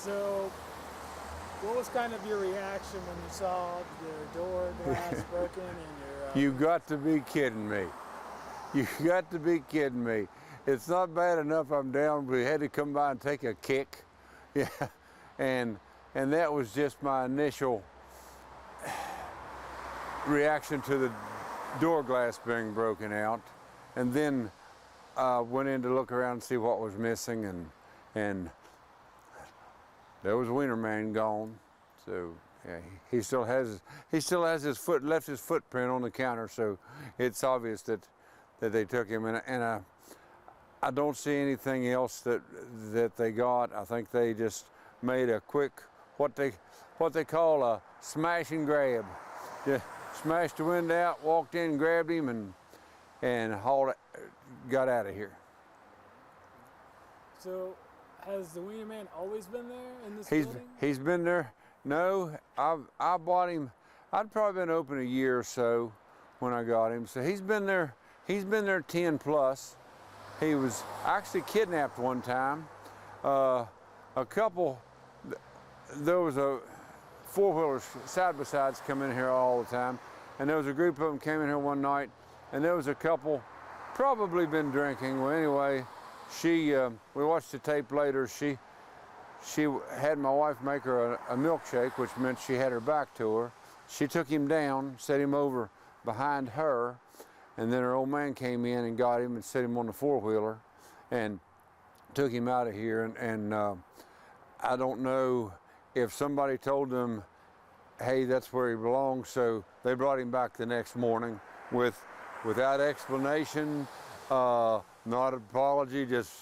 So, what was kind of your reaction when you saw your door glass broken and your... You got to be kidding me. You got to be kidding me. It's not bad enough I'm down, but we had to come by and take a kick. Yeah, and that was just my initial reaction to the door glass being broken out. And then went in to look around and see what was missing, and there was Wiener Man gone. So yeah, he still has his foot, left his footprint on the counter, so it's obvious that they took him. And I don't see anything else that they got. I think they just made a quick what they call a smash and grab. Just smashed the window out, walked in, grabbed him, and hauled it, got out of here. So, has the Wiener Man always been there in this building? He's been there. No, I bought him. I'd probably been open a year or so when I got him. So he's been there. He's been there 10 plus. He was actually kidnapped one time. There was a four-wheelers side by sides come in here all the time, and there was a group of them came in here one night, and there was a couple probably been drinking. Well, anyway, we watched the tape later. She had my wife make her a milkshake, which meant she had her back to her. She took him down, set him over behind her, and then her old man came in and got him and set him on the four-wheeler and took him out of here. And I don't know if somebody told them, hey, that's where he belongs, so they brought him back the next morning without explanation, not apology, just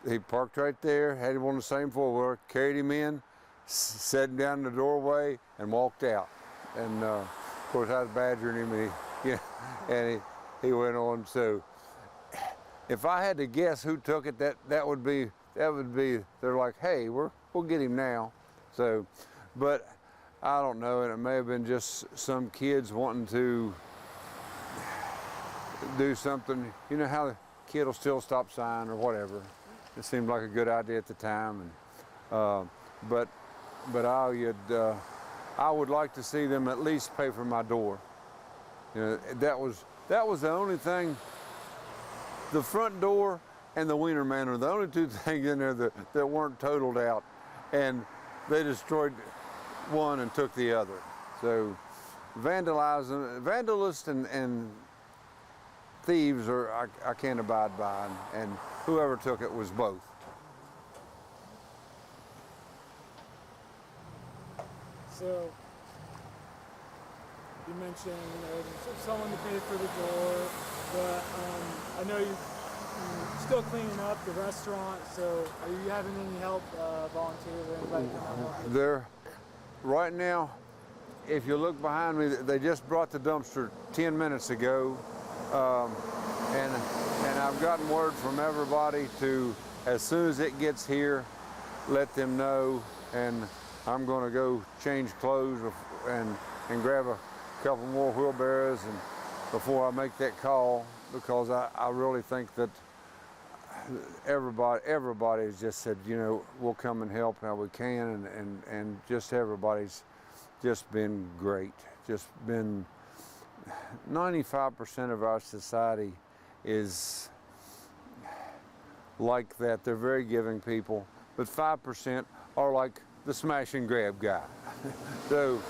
he parked right there, had him on the same four-wheeler, carried him in, set him down in the doorway, and walked out. And of course, I was badgering him, and he went on. So, if I had to guess who took it, that would be. They're like, hey, we'll get him now. So, but I don't know, and it may have been just some kids wanting to do something. You know how the kid will still stop sign or whatever. It seemed like a good idea at the time, and but I would like to see them at least pay for my door. You know, that was the only thing. The front door and the Wiener Man are the only two things in there that weren't totaled out, and they destroyed one and took the other. So vandalists and thieves I can't abide by, and whoever took it was both. So you mentioned someone to pay for the door, but I know you're still cleaning up the restaurant. So are you having any help, volunteers or anybody come out? There, right now, if you look behind me, they just brought the dumpster 10 minutes ago. And I've gotten word from everybody to, as soon as it gets here, let them know, and I'm going to go change clothes and grab a couple more wheelbarrows and before I make that call, because I really think that everybody has just said, you know, we'll come and help how we can, and just everybody's just been great. Just been 95% of our society is like that. They're very giving people, but 5% are like the smash and grab guy. So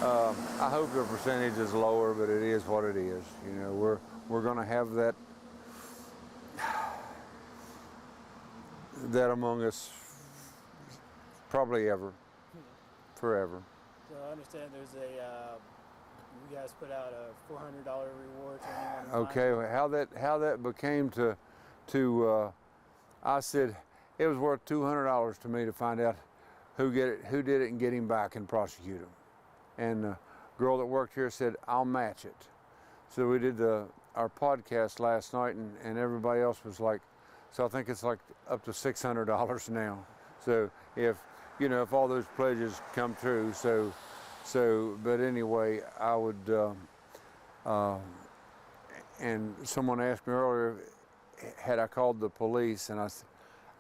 I hope the percentage is lower, but it is what it is. You know, we're going to have that among us probably forever. So I understand there's you guys put out a $400 reward to anyone. Okay, how that became to I said it was worth $200 to me to find out who did it and get him back and prosecute him. And the girl that worked here said, I'll match it. So we did our podcast last night, and everybody else was like, so I think it's like up to $600 now. So if all those pledges come true, but anyway, I would, and someone asked me earlier, had I called the police, and I said,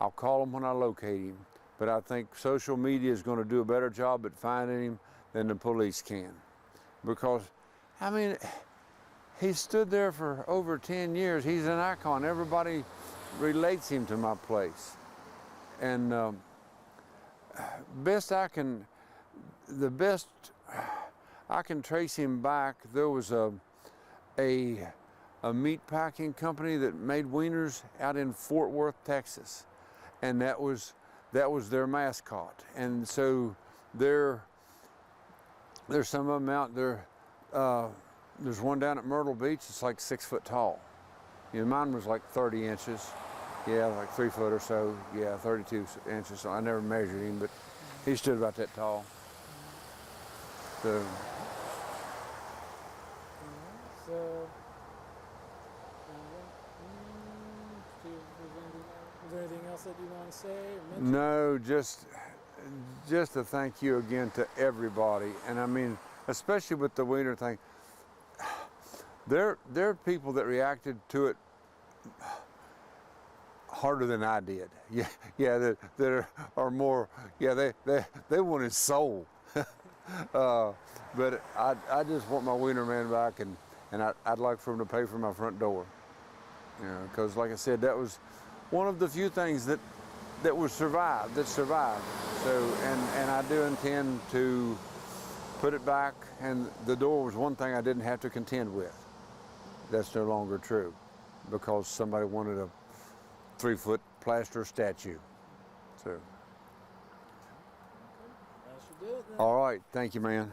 I'll call them when I locate him. but I think social media is going to do a better job at finding him than the police can. Because, I mean, he stood there for over 10 years. He's an icon. Everybody relates him to my place. And the best I can trace him back, there was a meat packing company that made wieners out in Fort Worth, Texas. And that was their mascot. And so there's some of them out there. There's one down at Myrtle Beach. It's like 6 foot tall. You know, mine was like 30 inches. Yeah, like 3 foot or so. Yeah, 32 inches. So I never measured him, but he stood about that tall. So. So. Is there anything else that you want to say or mention? No, just a thank you again to everybody. And I mean, especially with the wiener thing, there are people that reacted to it harder than I did. Yeah, that are more. Yeah, they want his soul. But I just want my Wiener Man back, and I'd like for him to pay for my front door. You know, because like I said, that was one of the few things that survived. So, and I do intend to put it back, and the door was one thing I didn't have to contend with. That's no longer true, because somebody wanted a 3 foot plaster statue. So. That should do it then. All right, thank you, man.